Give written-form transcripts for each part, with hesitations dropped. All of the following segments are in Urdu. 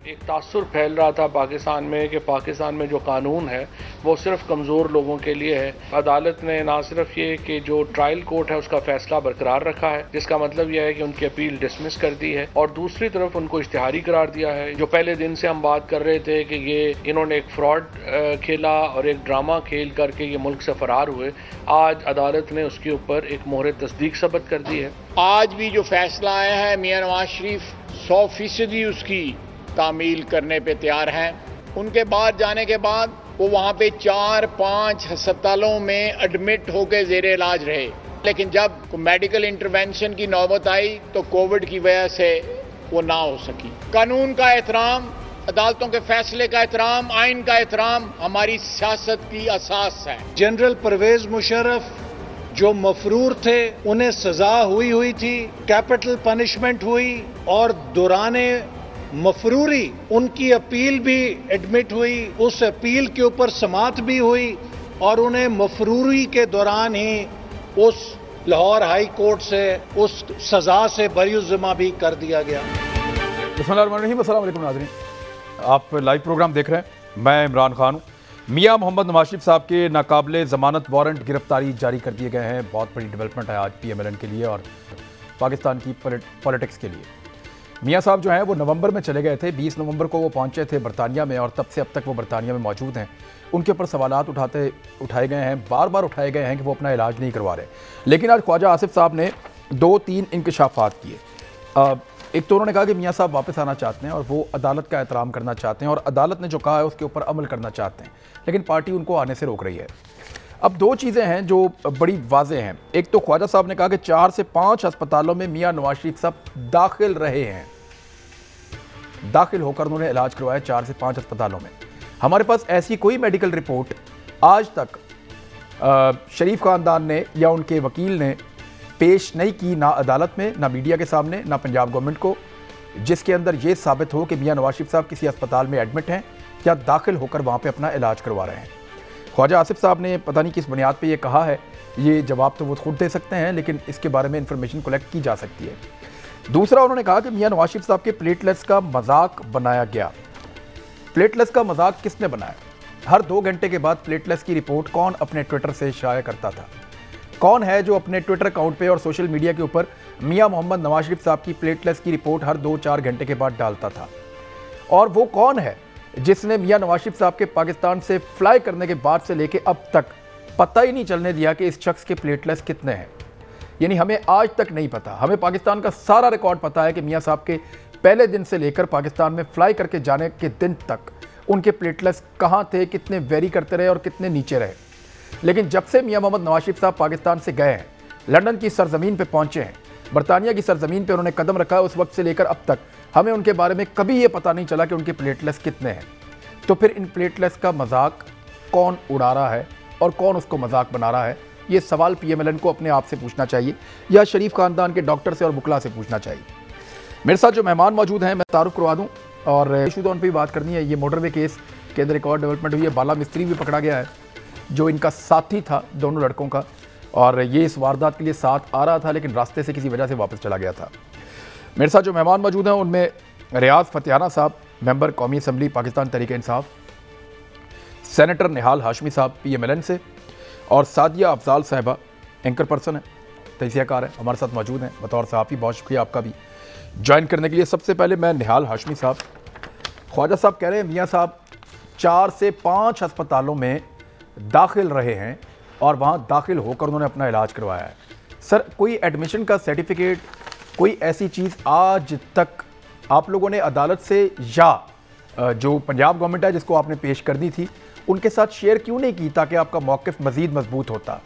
ایک تاثر پھیل رہا تھا پاکستان میں کہ پاکستان میں جو قانون ہے وہ صرف کمزور لوگوں کے لیے ہے۔ عدالت نے نہ صرف یہ کہ جو ٹرائل کورٹ ہے اس کا فیصلہ برقرار رکھا ہے، جس کا مطلب یہ ہے کہ ان کی اپیل ڈسمس کر دی ہے، اور دوسری طرف ان کو اشتہاری قرار دیا ہے۔ جو پہلے دن سے ہم بات کر رہے تھے کہ انہوں نے ایک فراڈ کھیلا اور ایک ڈرامہ کھیل کر کے یہ ملک سے فرار ہوئے، آج عدالت نے اس کے اوپر ایک مہر تصدیق ثبت کر دی ہے۔ آج بھی جو فیصلہ آیا ہے میاں نواز شریف 100% اس کی تعمیل کرنے پہ تیار ہیں۔ ان کے بعد جانے کے بعد وہ وہاں پہ 4-5 ہسپتالوں میں ایڈمٹ ہو کے زیر علاج رہے، لیکن جب میڈیکل انٹرونشن کی نوبت آئی تو کووڈ کی وجہ سے وہ نہ ہو سکی۔ قانون کا احترام، عدالتوں کے فیصلے کا احترام، آئین کا احترام ہماری سیاست کی اساس ہے۔ جنرل پرویز مشرف جو مفرور تھے انہیں سزا ہوئی تھی، کیپٹل پنشمنٹ ہوئی، اور دوران مفروری ان کی اپیل بھی ایڈمٹ ہوئی، اس اپیل کے اوپر سماعت بھی ہوئی، اور انہیں مفروری کے دوران ہی اس لاہور ہائی کورٹ سے اس سزا سے بری الذمہ بھی کر دیا گیا۔ بسم اللہ الرحمن الرحیم۔ السلام علیکم ناظرین، آپ لائیو پروگرام دیکھ رہے ہیں، میں عمران خان ہوں۔ میاں محمد نواز شریف صاحب کے ناقابل ضمانت وارنٹ گرفتاری جاری کر دیے گئے ہیں۔ بہت بڑی ڈیولپمنٹ ہے آج پی ایم ایل این کے لیے اور پاکستان کی پولیٹکس کے لیے۔ میاں صاحب جو ہیں وہ نومبر میں چلے گئے تھے، 20 نومبر کو وہ پہنچے تھے برطانیہ میں، اور تب سے اب تک وہ برطانیہ میں موجود ہیں۔ ان کے اوپر سوالات اٹھائے گئے ہیں، بار بار اٹھائے گئے ہیں کہ وہ اپنا علاج نہیں کروا رہے، لیکن آج خواجہ آصف صاحب نے 2-3 انکشافات کیے۔ ایک تو انہوں نے کہا کہ میاں صاحب واپس آنا چاہتے ہیں اور وہ عدالت کا احترام کرنا چاہتے ہیں، اور عدالت نے جو کہا ہے اس کے اوپر عمل کرنا چاہتے ہیں، لیکن پارٹی ان کو آنے سے روک رہی ہے۔ اب 2 چیزیں ہیں جو بڑی واضح ہیں۔ ایک تو خواجہ صاحب نے کہا کہ 4 سے 5 ہسپتالوں میں میاں نواز شریف صاحب داخل رہے ہیں، داخل ہو کر انہوں نے علاج کروایا 4 سے 5 ہسپتالوں میں۔ ہمارے پاس ایسی کوئی میڈیکل رپورٹ آج تک شریف خاندان نے یا ان کے وکیل نے پیش نہیں کی، نہ عدالت میں، نہ میڈیا کے سامنے، نہ پنجاب گورنمنٹ کو، جس کے اندر یہ ثابت ہو کہ میاں نواز شریف صاحب کسی ہسپتال میں ایڈمٹ ہیں یا داخل ہو کر وہاں پہ اپنا علاج کروا رہے ہیں۔ خواجہ آصف صاحب نے پتہ نہیں کس بنیاد پہ یہ کہا ہے، یہ جواب تو وہ خود دے سکتے ہیں، لیکن اس کے بارے میں انفارمیشن کلیکٹ کی جا سکتی ہے۔ دوسرا انہوں نے کہا کہ میاں نواز شریف صاحب کے پلیٹلیٹس کا مذاق بنایا گیا۔ پلیٹلیٹس کا مذاق کس نے بنایا؟ ہر 2 گھنٹے کے بعد پلیٹلیٹس کی رپورٹ کون اپنے ٹویٹر سے شائع کرتا تھا؟ کون ہے جو اپنے ٹویٹر اکاؤنٹ پہ اور سوشل میڈیا کے اوپر میاں محمد نواز شریف صاحب کی پلیٹلیٹس کی رپورٹ ہر 2-4 گھنٹے کے بعد ڈالتا تھا؟ اور وہ کون ہے جس نے میاں نواز شریف صاحب کے پاکستان سے فلائی کرنے کے بعد سے لے کے اب تک پتہ ہی نہیں چلنے دیا کہ اس شخص کے پلیٹلیٹس کتنے ہیں؟ یعنی ہمیں آج تک نہیں پتا، ہمیں پاکستان کا سارا ریکارڈ پتا ہے کہ میاں صاحب کے پہلے دن سے لے کر پاکستان میں فلائی کر کے جانے کے دن تک ان کے پلیٹلیٹس کہاں تھے، کتنے ویری کرتے رہے اور کتنے نیچے رہے۔ لیکن جب سے میاں محمد نواز شریف صاحب پاکستان سے گئے ہیں، لندن کی سرزمین پہ پہنچے ہیں، برطانیہ کی سرزمین پہ انہوں نے قدم رکھا ہے، اس وقت سے لے کر اب تک ہمیں ان کے بارے میں کبھی یہ پتہ نہیں چلا کہ ان کے پلیٹلیٹس کتنے ہیں۔ تو پھر ان پلیٹلیٹس کا مذاق کون اڑا رہا ہے اور کون اس کو مذاق بنا رہا ہے؟ یہ سوال پی ایم ایل این کو اپنے آپ سے پوچھنا چاہیے، یا شریف خاندان کے ڈاکٹر سے اور وکلا سے پوچھنا چاہیے۔ میرے ساتھ جو مہمان موجود ہیں میں تعارف کروا دوں، اور ایشو ان پہ بھی بات کرنی ہے۔ یہ موٹر وے کیس کے اندر ایک اور ڈیولپمنٹ ہوئی ہے، بالا مستری بھی پکڑا گیا ہے جو ان کا ساتھی تھا دونوں لڑکوں کا، اور یہ اس واردات کے لیے ساتھ آ رہا تھا لیکن راستے سے کسی وجہ سے واپس چلا گیا تھا۔ میرے ساتھ جو مہمان موجود ہیں ان میں ریاض فتیانہ صاحب، ممبر قومی اسمبلی پاکستان تحریک انصاف، سینیٹر نہال ہاشمی صاحب پی ایم ایل این سے، اور سعدیہ افضال صاحبہ اینکر پرسن ہیں، تجزیہ کار ہیں، ہمارے ساتھ موجود ہیں بطور صحافی۔ بہت شکریہ آپ کا بھی جوائن کرنے کے لیے۔ سب سے پہلے میں نہال ہاشمی صاحب، خواجہ صاحب کہہ رہے ہیں میاں صاحب 4 سے 5 ہسپتالوں میں داخل رہے ہیں اور وہاں داخل ہو کر انہوں نے اپنا علاج کروایا ہے۔ سر، کوئی ایڈمیشن کا سرٹیفکیٹ، کوئی ایسی چیز آج تک آپ لوگوں نے عدالت سے یا جو پنجاب گورنمنٹ ہے جس کو آپ نے پیش کرنی تھی ان کے ساتھ شیئر کیوں نہیں کی تاکہ آپ کا موقف مزید مضبوط ہوتا؟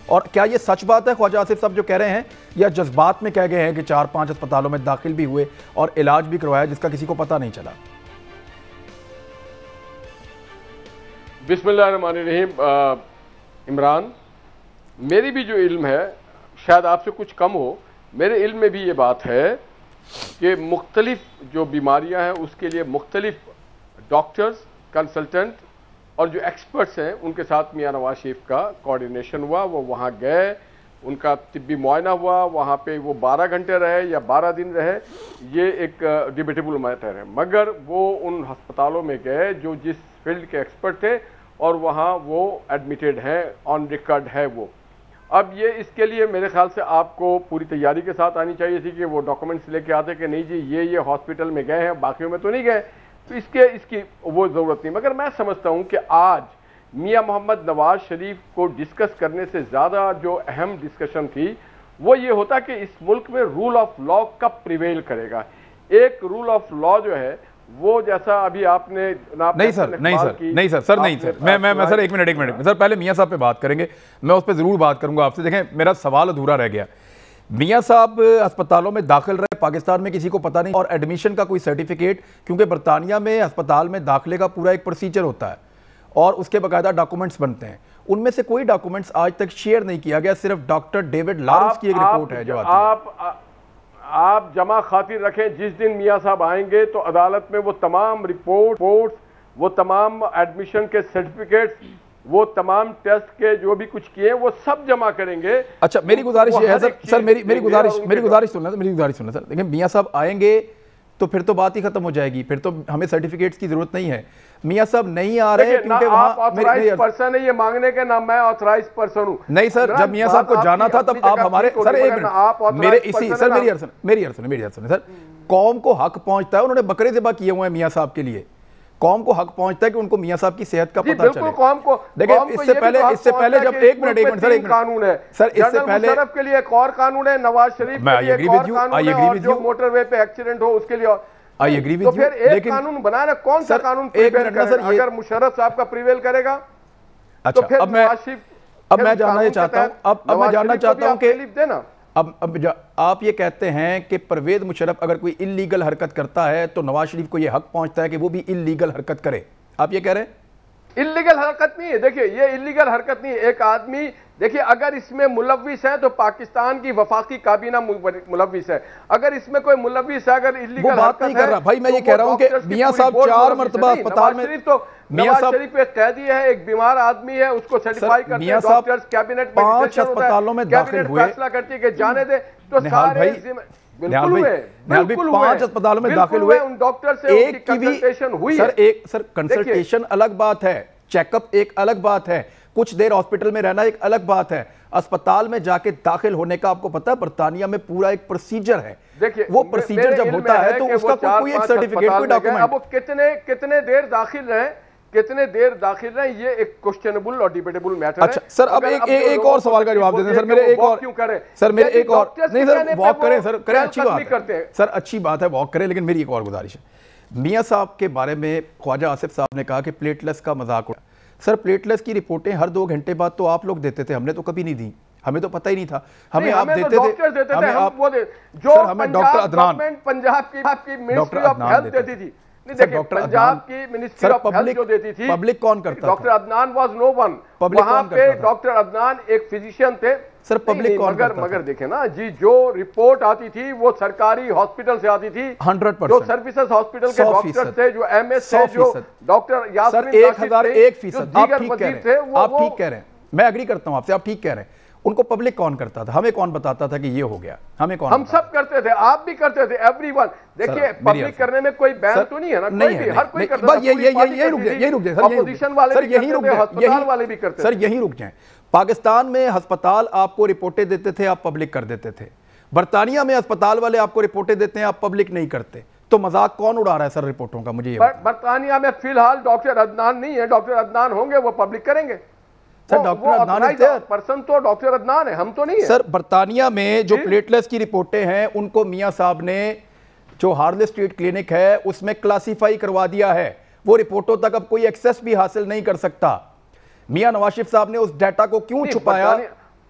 اور کیا یہ سچ بات ہے خواجہ آصف صاحب جو کہہ رہے ہیں، یا جذبات میں کہہ گئے ہیں کہ 4-5 ہسپتالوں میں داخل بھی ہوئے اور علاج بھی کروایا جس کا کسی کو پتہ نہیں چلا؟ بسم اللہ الرحمن الرحیم۔ عمران، میری بھی جو علم ہے شاید آپ سے کچھ کم ہو، میرے علم میں بھی یہ بات ہے کہ مختلف جو بیماریاں ہیں اس کے لیے مختلف ڈاکٹرز، کنسلٹنٹ اور جو ایکسپرٹس ہیں ان کے ساتھ میاں نواز شریف کا کوارڈینیشن ہوا، وہ وہاں گئے، ان کا طبی معائنہ ہوا، وہاں پہ وہ 12 گھنٹے رہے یا 12 دن رہے، یہ ایک ڈیبیٹیبل میٹر ہے، مگر وہ ان ہسپتالوں میں گئے جو جس فیلڈ کے ایکسپرٹ تھے اور وہاں وہ ایڈمیٹڈ ہیں، آن ریکارڈ ہے وہ۔ اب یہ اس کے لیے میرے خیال سے آپ کو پوری تیاری کے ساتھ آنی چاہیے تھی کہ وہ ڈاکومنٹس لے کے آتے کہ نہیں جی یہ ہاسپٹل میں گئے ہیں، باقیوں میں تو نہیں گئے، تو اس کی وہ ضرورت نہیں۔ مگر میں سمجھتا ہوں کہ آج میاں محمد نواز شریف کو ڈسکس کرنے سے زیادہ جو اہم ڈسکشن تھی وہ یہ ہوتا کہ اس ملک میں رول آف لا کب پریویل کرے گا۔ ایک رول آف لا جو ہے وہ جیسا ابھی آپ نے نہیں سر میں سر ایک منٹ سر پہلے میاں صاحب پہ بات کریں گے، میں اس پہ ضرور بات کروں گا آپ سے۔ دیکھیں میرا سوال ادھورا رہ گیا، میاں صاحب ہسپتالوں میں داخل رہے، پاکستان میں کسی کو پتہ نہیں، اور ایڈمیشن کا کوئی سرٹیفکیٹ، کیونکہ برطانیہ میں ہسپتال میں داخلے کا پورا ایک پروسیجر ہوتا ہے اور اس کے باقاعدہ ڈاکومنٹس بنتے ہیں، ان میں سے کوئی ڈاکومنٹس آج تک شیئر نہیں کیا گیا، صرف ڈاکٹر ڈیوڈ لارنس کی ایک رپورٹ ہے جو آتی ہے۔ آپ جمع خاطر رکھیں، جس دن میاں صاحب آئیں گے تو عدالت میں وہ تمام رپورٹس، وہ تمام ایڈمیشن کے سرٹیفکیٹس، وہ تمام ٹیسٹ کے جو بھی کچھ کیے وہ سب جمع کریں گے۔ اچھا میری گزارش یہ ہے سر، میری گزارش سننا سر، دیکھیں میاں صاحب آئیں گے تو پھر تو بات ہی ختم ہو جائے گی، پھر تو ہمیں سرٹیفکیٹس کی ضرورت نہیں ہے۔ میاں صاحب نہیں آ رہے کیونکہ وہاں آپ آتھورائز پرسن ہے یہ مانگنے کے، نہ میں آتھورائز پرسن ہوں۔ نہیں سر، جب میاں صاحب کو جانا تھا تب آپ ہمارے سر ایک منٹ میرے اسی سر میری عرض سنیں سر، قوم کو حق پہنچتا ہے، انہوں نے بکرے ذبح کیے ہوئے ہیں میاں صاحب کے لیے، قوم کو حق پہنچتا ہے کہ ان کو میاں صاحب کی صحت کا پتہ چلے۔ دیکھیں اس سے پہلے جب ایک منٹ سر، ایک قانون ہے سر، اس سے پہلے مشرف کے لیے ایک اور قانون ہے، نواز شریف کے لیے ایک اور قانون ہے، اور جو موٹر وے پہ ایکسیڈنٹ ہو اس کے لیے تو پھر ایک قانون بنا رہا، کون سا قانون پریویل کرے گا؟ اگر مشرف صاحب کا پریویل کرے گا تو پھر نواز شریف اب میں جاننا چاہتا ہوں کہ اب آپ یہ کہتے ہیں کہ پرویز مشرف اگر کوئی اللیگل حرکت کرتا ہے تو نواز شریف کو یہ حق پہنچتا ہے کہ وہ بھی اللیگل حرکت کرے، آپ یہ کہہ رہے ہیں؟ اللیگل حرکت نہیں ہے، دیکھئے یہ اللیگل حرکت نہیں ہے۔ ایک آدمی دیکھئے اگر اس میں ملوث ہے تو پاکستان کی وفاقی کابینہ ملوث ہے، اگر اس میں کوئی ملوث ہے، اگر اللیگل وہ بات نہیں کر رہا بھائی، میں یہ کہہ رہا ہوں کہ میاں صاحب 4 مرتبہ اسپتال میں، نواز شریف ایک قیدی ہے، ایک بیمار آدمی ہے، اس کو سرٹیفائی کرتے ہیں ڈاکٹرز، کیبنٹ میں 5 اسپتالوں میں داخل ہوئے، فیصلہ کرتی ہے کہ جانے دے، تو سارے نہال بھائی 5 اسپتالوں میں داخل ہوئے، ان ڈاکٹر سے ان کی کنسلٹیشن ہوئی ہے۔ سر کنسلٹیشن الگ بات ہے، چیک اپ ایک الگ بات ہے، کچھ دیر ہاسپٹل میں رہنا ایک الگ بات ہے، اسپتال میں جا کے داخل ہونے کا آپ کو پتا ہے برطانیہ میں پورا ایک پروسیجر ہے، وہ پروسیجر جب ہوتا ہے تو اس کا کوئی ایک سرٹیفکیٹ کوئی ڈاکومنٹ، اب وہ کتنے دیر داخل رہیں، یہ ایک کوسچنبل اور ڈیبیٹیبل میٹر ہے۔ اچھا سر اب ایک اور سوال کا جواب دے دیں سر، میرے ایک اور نہیں سر واک کریں سر، کریں اچھی بات ہے سر، اچھی بات ہے واک کریں، لیکن میری ایک اور گزارش ہے، میاں صاحب کے بارے میں خواجہ آصف صاحب نے کہا کہ پلیٹلیس کا مذاق اڑا۔ سر پلیٹلیس کی رپورٹیں ہر 2 گھنٹے بعد تو آپ لوگ دیتے تھے، ہم نے تو کبھی نہیں دی، ہمیں تو پتہ ہی نہیں تھا، ہمیں آپ دیتے تھے، ہمیں ڈاکٹر عدنان پنجاب کی منسٹری آف ہیلتھ دیتی تھی، نہیں دیکھیں پنجاب کی منسٹری آف ہیلتھ جو دیتی تھی، پبلک کون کرتا تھا؟ Doctor Adnan was no one, وہاں پہ ڈاکٹر عدنان ایک فزیشین تھے۔ سر پبلک کون کرتا تھا؟ مگر دیکھیں نا جی، جو رپورٹ آتی تھی وہ سرکاری ہاسپٹل سے آتی تھی، 100%، جو سروسز ہاسپٹل کے ڈاکٹر تھے، جو ایم ایس تھے، جو ڈاکٹر یاسمین راشد تھے، 1001%، آپ ٹھیک کہہ رہے ہیں، میں ایگری کرتا ہوں آپ سے، آپ ٹھیک کہہ رہے ہیں، ان کو پبلک کون کرتا تھا؟ ہمیں کون بتاتا تھا کہ یہ ہو گیا؟ ہمیں کون؟ ہم سب کرتے تھے، آپ بھی کرتے تھے، ایوری ون۔ دیکھیے پبلک کرنے میں کوئی بین تو نہیں ہے نا، کوئی بھی، ہر کوئی کرتا تھا، یہی رک جائیں اپوزیشن والے بھی کرتے تھے، ہسپتال والے بھی کرتے تھے۔ سر یہیں رک جائیں، پاکستان میں ہسپتال آپ کو رپورٹیں دیتے تھے، آپ پبلک کر دیتے تھے، برطانیہ میں ہسپتال والے آپ کو رپورٹیں دیتے ہیں، آپ پبلک نہیں کرتے، تو مذاق کون اڑا رہا ہے سر رپورٹوں کا؟ مجھے یہ برطانیہ میں فی الحال ڈاکٹر عدنان نہیں ہے، ڈاکٹر عدنان ہوں گے وہ پبلک کریں گے، سر ڈاکٹر عدنان پرسن تو ڈاکٹر عدنان ہے، ہم تو نہیں ہے۔ سر برطانیہ میں جو پلیٹلیس کی رپورٹیں ہیں ان کو میاں صاحب نے جو ہارلے اسٹریٹ کلینک ہے اس میں کلاسیفائی کروا دیا ہے، وہ رپورٹوں تک اب کوئی ایکسیس بھی حاصل نہیں کر سکتا۔ میاں نواز شریف صاحب نے اس ڈیٹا کو کیوں چھپایا؟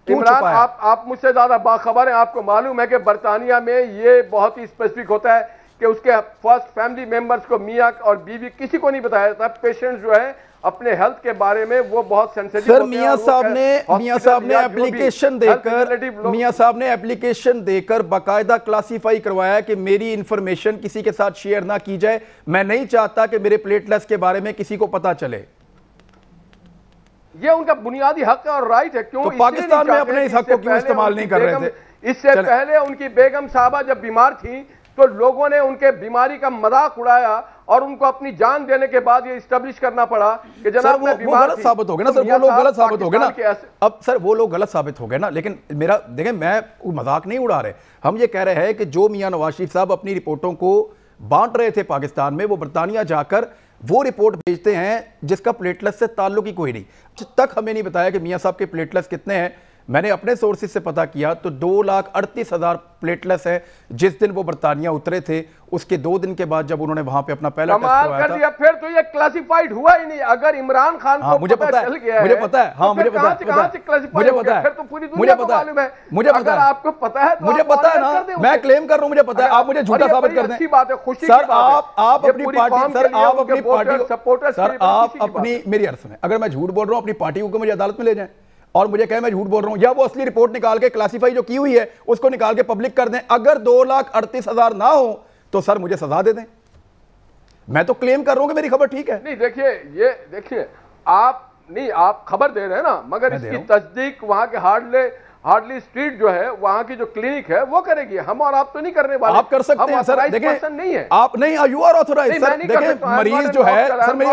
عمران آپ مجھ سے زیادہ باخبر ہیں، آپ کو معلوم ہے کہ برطانیہ میں یہ بہت ہی اسپیسیفک ہوتا ہے کہ اس کے فرسٹ فیملی ممبرز کو، میاں اور بیوی، کسی کو نہیں بتایا جاتا، پیشنٹ جو ہے اپنے ہیلتھ کے بارے میں وہ بہت سینسیٹیو ہوتے ہیں۔ سر میاں صاحب نے ایپلیکیشن دے کر باقاعدہ کلاسیفائی کروایا کہ میری انفارمیشن کسی کے ساتھ شیئر نہ کی جائے، میں نہیں چاہتا کہ میرے پلیٹلیس کے بارے میں کسی کو پتا چلے۔ یہ ان کا بنیادی حق اور رائٹ ہے. کیوں تو پاکستان میں اپنے اس حق کو کیوں استعمال نہیں کر رہے تھے؟ اس سے پہلے ان کی بیگم صاحبہ جب بیمار تھیں تو لوگوں نے ان کے بیماری کا مذاق اڑایا اور ان کو اپنی جان دینے کے بعد یہ اسٹیبلش کرنا پڑا کہ جناب میں بیمار غلط ثابت ہو گئے نا سر، وہ لوگ غلط ثابت ہو گئے نا. اب سر وہ لوگ غلط ثابت ہو گئے نا، لیکن میرا دیکھیں میں مذاق نہیں اڑا رہے، ہم یہ کہہ رہے ہیں کہ جو میاں نواز شریف صاحب اپنی رپورٹوں کو بانٹ رہے تھے پاکستان میں، وہ برطانیہ جا کر وہ رپورٹ بھیجتے ہیں جس کا پلیٹلس سے تعلق ہی کوئی نہیں. جب تک ہمیں نہیں بتایا کہ میاں صاحب کے پلیٹلس کتنے ہیں، میں نے اپنے سورسز سے پتا کیا تو 2,38,000 پلیٹلس ہے جس دن وہ برطانیہ اترے تھے. اس کے 2 دن کے بعد جب انہوں نے وہاں پہ اپنا پہلا ٹیسٹ کروایا تھا، پھر تو یہ کلاسیفائیڈ ہوا ہی نہیں. اگر عمران خان کو مجھے پتا ہے، مجھے پتا ہے، ہاں مجھے پتا ہے، مجھے پتا ہے، مجھے پتا ہے، مجھے پتا ہے، آپ کو پتا ہے، مجھے پتا ہے نا، میں کلیم کر رہا ہوں مجھے پتا ہے. آپ مجھے جھوٹا ثابت کر دیں سر. آپ اپنی پارٹی، سر آپ اپنی پارٹی، سر آپ اپنی، میری عرض میں اگر میں جھوٹ بول رہا ہوں اپنی پارٹی کو مجھے عدالت میں لے جائیں اور مجھے کہیں میں جھوٹ بول رہا ہوں، یا وہ اصلی رپورٹ نکال کے کلاسیفائی جو کی ہوئی ہے اس کو نکال کے پبلک کر دیں. اگر 2,38,000 نہ ہو تو سر مجھے سزا دے دیں. میں تو کلیم کر رہا ہوں کہ میری خبر ٹھیک ہے. نہیں دیکھیے آپ خبر دے رہے ہیں نا، مگر اس کی تصدیق وہاں کے ہارڈلی اسٹریٹ جو ہے وہاں کی جو کلینک ہے وہ کرے گی. ہم اور آپ تو نہیں کرنے والے. آپ کر سکتے ہیں سر، دیکھیں نہیں ہے آپ نہیں، یو آر آتھورائز سر. دیکھیں مریض جو ہے سر، میری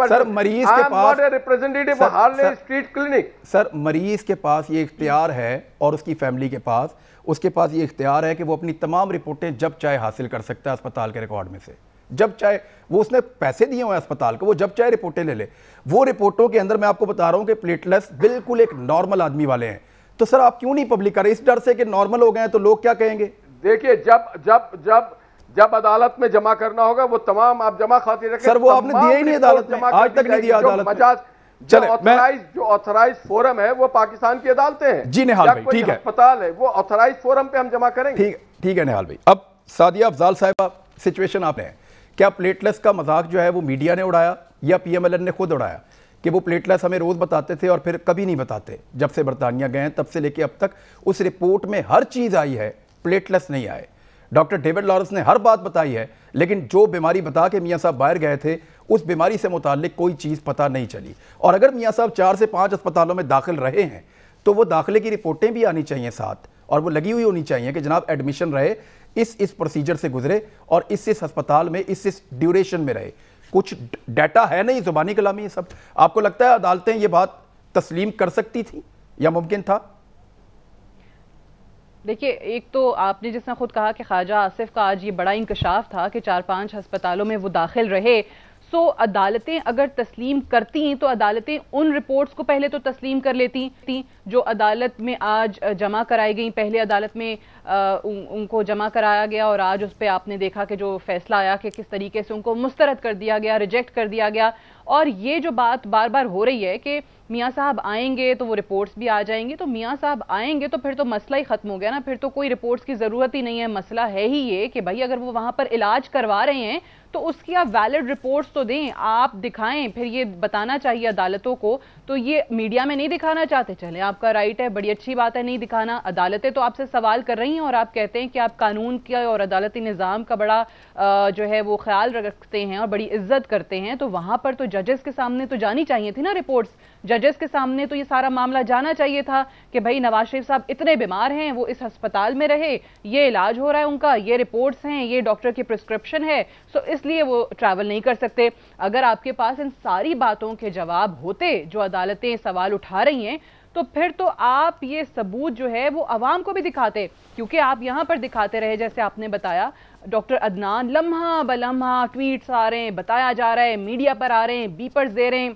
سر مریض کے پاس ریپرزینٹیٹیو ہارڈلی اسٹریٹ کلینک، سر مریض کے پاس یہ اختیار ہے اور اس کی فیملی کے پاس، اس کے پاس یہ اختیار ہے کہ وہ اپنی تمام رپورٹیں جب چاہے حاصل کر سکتا ہے اسپتال کے ریکارڈ میں سے. جب چاہے وہ اس نے پیسے دیے ہوئے اسپتال کو، وہ جب چاہے رپورٹیں لے لے. وہ رپورٹوں کے اندر میں آپ کو بتا رہا ہوں کہ پلیٹلس بالکل ایک نارمل آدمی والے ہیں. تو سر آپ کیوں نہیں پبلک کر رہے اس ڈر سے کہ نارمل ہو گئے ہیں تو لوگ کیا کہیں گے؟ دیکھیے جب عدالت میں جمع کرنا ہوگا وہ تمام آپ جمع خاطر رکھیں. سر وہ آپ نے دیا ہی نہیں عدالت میں، آج تک نہیں دیا عدالت میں. جو آتھرائز فورم ہے وہ پاکستان کی عدالتیں ہیں. جی نہال بھائی ٹھیک ہے، اسپتال ہے وہ آتھرائز فورم پہ ہم جمع کریں گے. ٹھیک ہے نہال بھائی. اب سعدیہ افضال صاحبہ سچویشن آپ نے، کیا پلیٹلس کا مذاق جو ہے وہ میڈیا نے اڑایا یا پی ایم ایل این نے خود اڑایا کہ وہ پلیٹلس ہمیں روز بتاتے تھے اور پھر کبھی نہیں بتاتے؟ جب سے برطانیہ گئے ہیں تب سے لے کے اب تک اس رپورٹ میں ہر چیز آئی ہے، پلیٹلس نہیں آئے. ڈاکٹر ڈیوڈ لارنس نے ہر بات بتائی ہے، لیکن جو بیماری بتا کے میاں صاحب باہر گئے تھے اس بیماری سے متعلق کوئی چیز پتہ نہیں چلی. اور اگر میاں صاحب 4 سے 5 اسپتالوں میں داخل رہے ہیں تو وہ داخلے کی رپورٹیں بھی آنی چاہیے ساتھ، اور وہ لگی ہوئی ہونی چاہیے کہ جناب ایڈمیشن رہے، اس پروسیجر سے گزرے اور اس اسپتال میں اس ڈیوریشن میں رہے. کچھ ڈیٹا ہے نہیں، زبانی کلامی یہ سب. آپ کو لگتا ہے عدالتیں یہ بات تسلیم کر سکتی تھی یا ممکن تھا؟ دیکھیے ایک تو آپ نے جس نے خود کہا کہ خواجہ آصف کا آج یہ بڑا انکشاف تھا کہ 4-5 ہسپتالوں میں وہ داخل رہے. سو عدالتیں اگر تسلیم کرتی تو عدالتیں ان رپورٹس کو پہلے تو تسلیم کر لیتی تھیں جو عدالت میں آج جمع کرائی گئیں. پہلے عدالت میں ان کو جمع کرایا گیا اور آج اس پہ آپ نے دیکھا کہ جو فیصلہ آیا کہ کس طریقے سے ان کو مسترد کر دیا گیا، ریجیکٹ کر دیا گیا. اور یہ جو بات بار بار ہو رہی ہے کہ میاں صاحب آئیں گے تو وہ رپورٹس بھی آ جائیں گی، تو میاں صاحب آئیں گے تو پھر تو مسئلہ ہی ختم ہو گیا نا. پھر تو کوئی رپورٹس کی ضرورت ہی نہیں ہے. مسئلہ ہے ہی یہ کہ بھائی اگر وہ وہاں پر علاج کروا رہے ہیں تو اس کی آپ ویلڈ رپورٹس تو دیں، آپ دکھائیں. پھر یہ بتانا چاہیے عدالتوں کو. تو یہ میڈیا میں نہیں دکھانا چاہتے، چلیں آپ کا رائٹ ہے، بڑی اچھی بات ہے نہیں دکھانا. عدالتیں تو آپ سے سوال کر رہی ہیں اور آپ کہتے ہیں کہ آپ قانون کا اور عدالتی نظام کا بڑا جو ہے وہ خیال رکھتے ہیں اور بڑی عزت کرتے ہیں. تو وہاں پر تو ججز کے سامنے تو جانی چاہیے تھی نا رپورٹس. ججز کے سامنے تو یہ سارا معاملہ جانا چاہیے تھا کہ بھائی نواز شریف صاحب اتنے بیمار ہیں، وہ اس ہسپتال میں رہے، یہ علاج ہو رہا ہے ان کا، یہ رپورٹس ہیں، یہ ڈاکٹر کی پرسکرپشن ہے، سو اس لیے وہ ٹریول نہیں کر سکتے. اگر آپ کے پاس ان ساری باتوں کے جواب ہوتے جو عدالتیں سوال اٹھا رہی ہیں تو پھر تو آپ یہ ثبوت جو ہے وہ عوام کو بھی دکھاتے. کیونکہ آپ یہاں پر دکھاتے رہے جیسے آپ نے بتایا ڈاکٹر عدنان لمحہ بلمحہ ٹویٹس آ رہے ہیں، بتایا جا رہا ہے، میڈیا پر آ رہے ہیں، بیپرز دے رہے ہیں.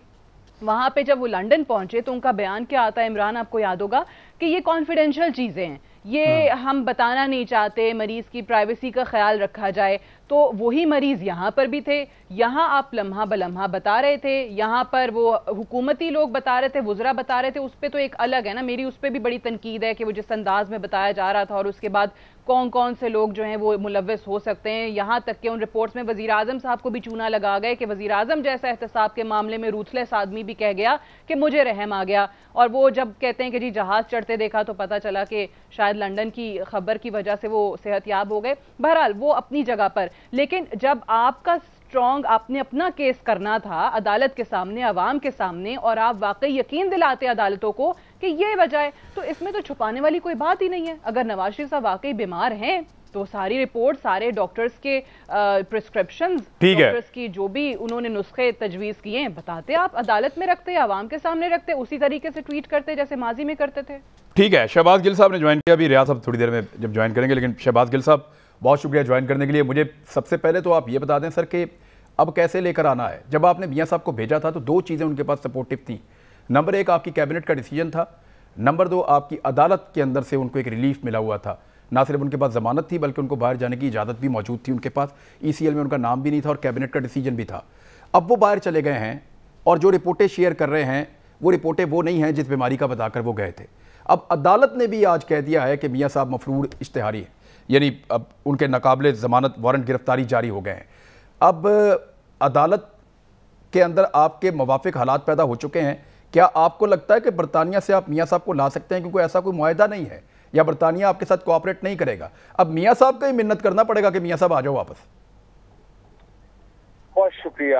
وہاں پہ جب وہ لنڈن پہنچے تو ان کا بیان کیا آتا ہے عمران، آپ کو یاد ہوگا کہ یہ کانفیڈینشیل چیزیں ہیں، یہ ہم بتانا نہیں چاہتے، مریض کی پرائیویسی کا خیال رکھا جائے. تو وہی مریض یہاں پر بھی تھے، یہاں آپ لمحہ بلمحہ بتا رہے تھے، یہاں پر وہ حکومتی لوگ بتا رہے تھے، وزراء بتا رہے تھے. اس پہ تو ایک الگ ہے نا، میری اس پہ بھی بڑی تنقید ہے کہ وہ جس انداز میں بتایا جا رہا تھا اور اس کے بعد کون کون سے لوگ جو ہیں وہ ملوث ہو سکتے ہیں. یہاں تک کہ ان رپورٹس میں وزیراعظم صاحب کو بھی چونا لگا گئے کہ وزیراعظم جیسا احتساب کے معاملے میں روتھلیس آدمی بھی کہہ گیا کہ مجھے رحم آ گیا. اور وہ جب کہتے ہیں کہ جی جہاز چڑھتے دیکھا تو پتہ چلا کہ شاید لنڈن کی خبر کی وجہ سے وہ صحت یاب ہو گئے. بہرحال وہ اپنی جگہ پر. لیکن جب آپ کا اسٹرانگ آپ نے اپنا کیس کرنا تھا عدالت کے سامنے، عوام کے سامنے، اور آپ واقعی یقین دلاتے عدالتوں کو کہ یہ وجہ ہے، تو اس میں تو چھپانے والی کوئی بات ہی نہیں ہے۔ اگر نواز شریف صاحب واقعی بیمار ہیں تو ساری رپورٹ، سارے ڈاکٹرز کے پرسکرپشنز، ڈاکٹرز کی جو بھی انہوں نے نسخے تجویز کیے ہیں بتاتے، آپ عدالت میں رکھتے، عوام کے سامنے رکھتے، اسی طریقے سے ٹویٹ کرتے جیسے ماضی میں کرتے تھے۔ ٹھیک ہے، شہباز گل صاحب نے جوائن کیا، ابھی ریاض صاحب تھوڑی دیر میں جب جوائن کریں گے، لیکن شہباز گل صاحب بہت شکریہ جوائن کرنے کے لیے۔ مجھے سب سے پہلے تو آپ یہ بتا دیں سر کہ اب کیسے لے کر آنا ہے؟ جب آپ نے میاں صاحب کو بھیجا تھا تو دو چیزیں ان کے پاس سپورٹو تھیں، نمبر ایک آپ کی کیبنٹ کا ڈیسیجن تھا، نمبر دو آپ کی عدالت کے اندر سے ان کو ایک ریلیف ملا ہوا تھا، نہ صرف ان کے پاس ضمانت تھی بلکہ ان کو باہر جانے کی اجازت بھی موجود تھی ان کے پاس، ای سی ایل میں ان کا نام بھی نہیں تھا اور کیبنٹ کا ڈیسیجن بھی تھا۔ اب وہ باہر چلے گئے ہیں اور جو رپورٹیں شیئر کر رہے ہیں وہ رپورٹیں وہ نہیں ہیں جس بیماری کا بتا کر وہ گئے تھے۔ اب عدالت نے بھی آج کہہ دیا ہے کہ میاں صاحب مفرور اشتہاری ہیں، یعنی اب ان کے ناقابل ضمانت وارنٹ گرفتاری جاری ہو گئے ہیں۔ اب عدالت کے اندر آپ کے موافق حالات پیدا ہو چکے ہیں، کیا آپ کو لگتا ہے کہ برطانیہ سے آپ میاں صاحب کو لا سکتے ہیں کیونکہ ایسا کوئی معاہدہ نہیں ہے، یا برطانیہ آپ کے ساتھ کوآپریٹ نہیں کرے گا؟ اب میاں صاحب کا ہی منت کرنا پڑے گا کہ میاں صاحب آ جاؤ واپس۔ بہت شکریہ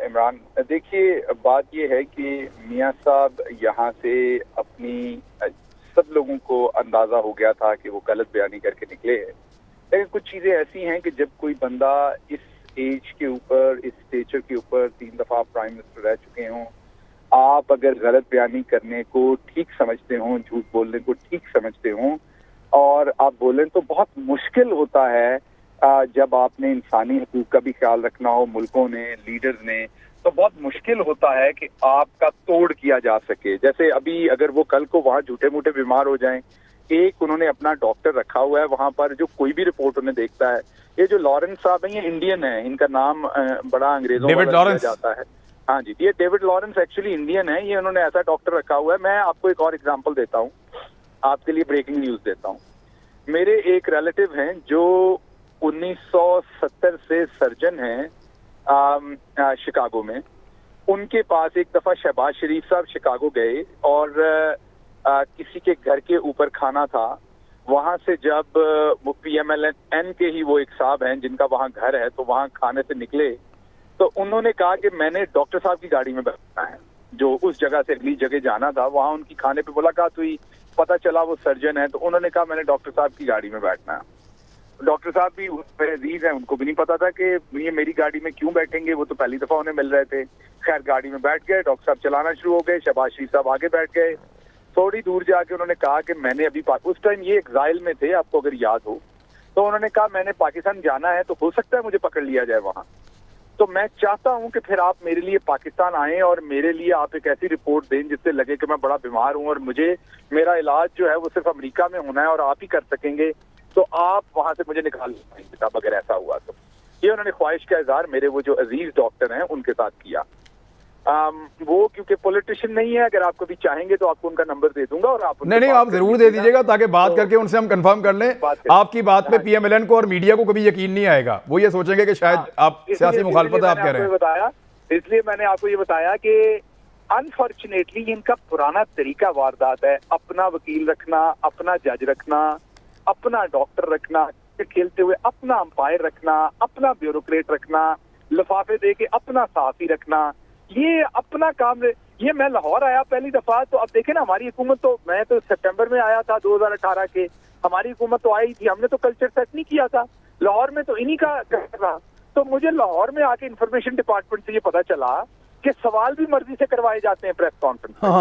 عمران۔ دیکھیے بات یہ ہے کہ میاں صاحب یہاں سے اپنی سب لوگوں کو اندازہ ہو گیا تھا کہ وہ غلط بیانی کر کے نکلے ہیں، لیکن کچھ چیزیں ایسی ہیں کہ جب کوئی بندہ اس ایج کے اوپر، اس اسٹیچر کے اوپر 3 دفعہ پرائم منسٹر رہ چکے ہوں، آپ اگر غلط بیانی کرنے کو ٹھیک سمجھتے ہوں، جھوٹ بولنے کو ٹھیک سمجھتے ہوں اور آپ بولیں تو بہت مشکل ہوتا ہے جب آپ نے انسانی حقوق کا بھی خیال رکھنا ہو، ملکوں نے، لیڈرز نے، تو بہت مشکل ہوتا ہے کہ آپ کا توڑ کیا جا سکے۔ جیسے ابھی اگر وہ کل کو وہاں جھوٹے موٹے بیمار ہو جائیں، ایک انہوں نے اپنا ڈاکٹر رکھا ہوا ہے وہاں پر جو کوئی بھی رپورٹ انہیں دیکھتا ہے۔ یہ جو لارنس صاحب ہیں یہ انڈین ہیں، ان کا نام بڑا انگریزوں میں لیا جاتا ہے۔ ہاں جی، یہ ڈیوڈ لارنس ایکچولی انڈین ہے، یہ انہوں نے ایسا ڈاکٹر رکھا ہوا ہے۔ میں آپ کو ایک اور اگزامپل دیتا ہوں، آپ کے لیے بریکنگ نیوز دیتا ہوں۔ میرے ایک ریلیٹیو ہیں جو 1970 سے سرجن ہیں شکاگو میں۔ ان کے پاس ایک دفعہ شہباز شریف صاحب شکاگو گئے اور کسی کے گھر کے اوپر کھانا تھا، وہاں سے جب وہ پی ایم ایل این کے ہی وہ ایک صاحب ہیں جن کا وہاں گھر ہے، تو وہاں کھانے سے نکلے تو انہوں نے کہا کہ میں نے ڈاکٹر صاحب کی گاڑی میں بیٹھنا ہے، جو اس جگہ سے اگلی جگہ جانا تھا۔ وہاں ان کی کھانے پہ ملاقات ہوئی، پتہ چلا وہ سرجن ہے، تو انہوں نے کہا میں نے ڈاکٹر صاحب کی گاڑی میں بیٹھنا ہے۔ ڈاکٹر صاحب بھی میرے عزیز ہیں، ان کو بھی نہیں پتا تھا کہ یہ میری گاڑی میں کیوں بیٹھیں گے، وہ تو پہلی دفعہ انہیں مل رہے تھے۔ خیر گاڑی میں بیٹھ گئے، ڈاکٹر صاحب چلانا شروع ہو گئے، شہباز شریف صاحب آگے بیٹھ گئے۔ تھوڑی دور جا کے انہوں نے کہا کہ میں نے ابھی اس ٹائم یہ ایگزائل میں تھے، آپ کو اگر یاد ہو، تو انہوں نے کہا میں نے پاکستان جانا ہے، تو ہو سکتا ہے مجھے پکڑ لیا جائے وہاں، تو میں چاہتا ہوں کہ پھر آپ میرے لیے پاکستان آئیں اور میرے لیے آپ ایک ایسی رپورٹ دیں جس سے لگے کہ میں بڑا بیمار ہوں اور مجھے میرا علاج جو ہے وہ صرف امریکہ میں ہونا ہے اور آپ ہی کر سکیں گے، تو آپ وہاں سے مجھے نکال لیں کتاب اگر ایسا ہوا تو۔ یہ انہوں نے خواہش کا اظہار میرے وہ جو عزیز ڈاکٹر ہیں ان کے ساتھ کیا۔ وہ کیونکہ پولیٹیشین نہیں ہے، اگر آپ کبھی چاہیں گے تو آپ کو ان کا نمبر دے دوں گا اور آپ نہیں آپ ضرور دے دیجیے گا تاکہ بات کر کے ان سے ہم کنفرم کر لیں۔ آپ کی بات پہ پی ایم ایل این کو اور میڈیا کو کبھی یقین نہیں آئے گا، وہ یہ سوچیں گے کہ شاید آپ سیاسی مخالفت آپ کہہ رہے ہیں۔ اس لیے میں نے آپ کو یہ بتایا کہ انفارچونیٹلی ان کا پرانا طریقہ واردات ہے، اپنا وکیل رکھنا، اپنا جج رکھنا، اپنا ڈاکٹر رکھنا، کھیلتے ہوئے اپنا امپائر رکھنا، اپنا بیوروکریٹ رکھنا، لفافے دے کے اپنا صحافی رکھنا، یہ اپنا کام۔ یہ میں لاہور آیا پہلی دفعہ، تو اب دیکھیں نا ہماری حکومت تو، میں تو سپٹمبر میں آیا تھا 2018 کے، ہماری حکومت تو آئی تھی، ہم نے تو کلچر سیٹ نہیں کیا تھا، لاہور میں تو انہی کا کرنا۔ تو مجھے لاہور میں آ کے انفارمیشن ڈپارٹمنٹ سے یہ پتا چلا کہ سوال بھی مرضی سے کروائے جاتے ہیں پریس کانفرنس میں۔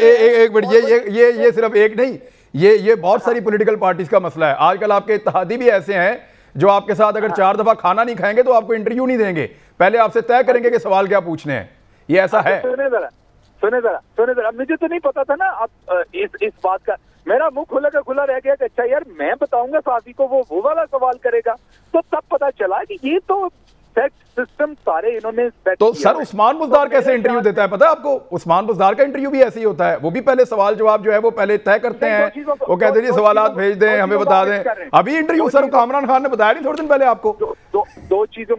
ایک منٹ، یہ صرف ایک نہیں، یہ بہت ساری پولیٹیکل پارٹیز کا مسئلہ ہے۔ آج کل آپ کے اتحادی بھی ایسے ہیں جو آپ کے ساتھ اگر 4 دفعہ کھانا نہیں کھائیں گے تو آپ کو انٹرویو نہیں دیں گے، پہلے آپ سے طے کریں گے کہ سوال کیا پوچھنے ہیں۔ یہ ایسا ہے۔ سنے ذرا مجھے تو نہیں پتا تھا نا اب اس بات کا، میرا منہ کھلا کا کھلا رہ گیا کہ اچھا یار میں بتاؤں گا صحافی کو، وہ والا سوال کرے گا، تو تب پتا چلا کہ یہ تو سسٹم سارے انہوں نے۔ تو سر عثمان بزدار کیسے انٹرویو دیتا ہے پتا ہے آپ کو؟ عثمان بزدار کا انٹرویو بھی ایسے ہی ہوتا ہے، وہ بھی پہلے سوال جواب جو ہے وہ پہلے طے کرتے ہیں، وہ کہتے ہیں جی سوالات بھیج دیں ہمیں بتا دیں۔ ابھی انٹرویو سر کامران خان نے بتایا نہیں تھوڑے دن پہلے آپ کو؟ دو چیزوں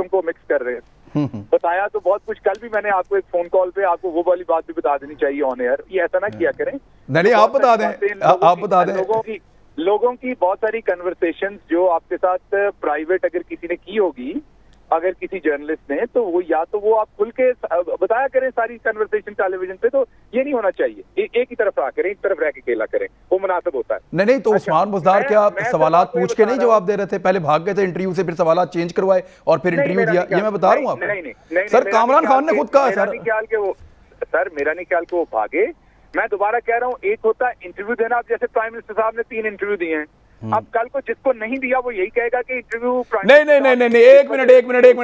کو مکس کر رہے ہیں۔ بتایا تو بہت کچھ، کل بھی میں نے آپ کو ایک فون کال پہ آپ کو وہ والی بات بھی بتا دینی چاہیے آن ایئر، یہ ایسا نہ کیا کریں۔ نہیں آپ بتا دیں، آپ بتا دیں۔ لوگوں کی بہت ساری کنورسیشن جو آپ کے ساتھ پرائیویٹ اگر کسی نے کی ہوگی, اگر کسی جرنلسٹ نے, تو وہ یا تو وہ آپ کھل کے بتایا کریں ساری کنورسیشن ٹیلی ویژن پہ, تو یہ نہیں ہونا چاہیے ایک ہی طرف رہا کریں, ایک طرف رہ کے کھیلا کریں, وہ مناسب ہوتا ہے. نہیں تو عثمان بزدار کیا سوالات پوچھ کے نہیں جواب دے رہے تھے؟ پہلے بھاگ گئے تھے انٹرویو سے, پھر سوالات چینج کروائے اور پھر انٹرویو دیا, یہ میں بتا رہا ہوں آپ کو. سر کامران خان نے خود کہا سر, میرا نہیں خیال کہ وہ بھاگے. میں دوبارہ کہہ رہا ہوں, ایک ہوتا ہے انٹرویو دینا. اب جیسے پرائم منسٹر صاحب نے 3 انٹرویو دیے ہیں, اب کل کو جس کو نہیں دیا وہ یہی کہے گا کہ انٹرویو نہیں ایک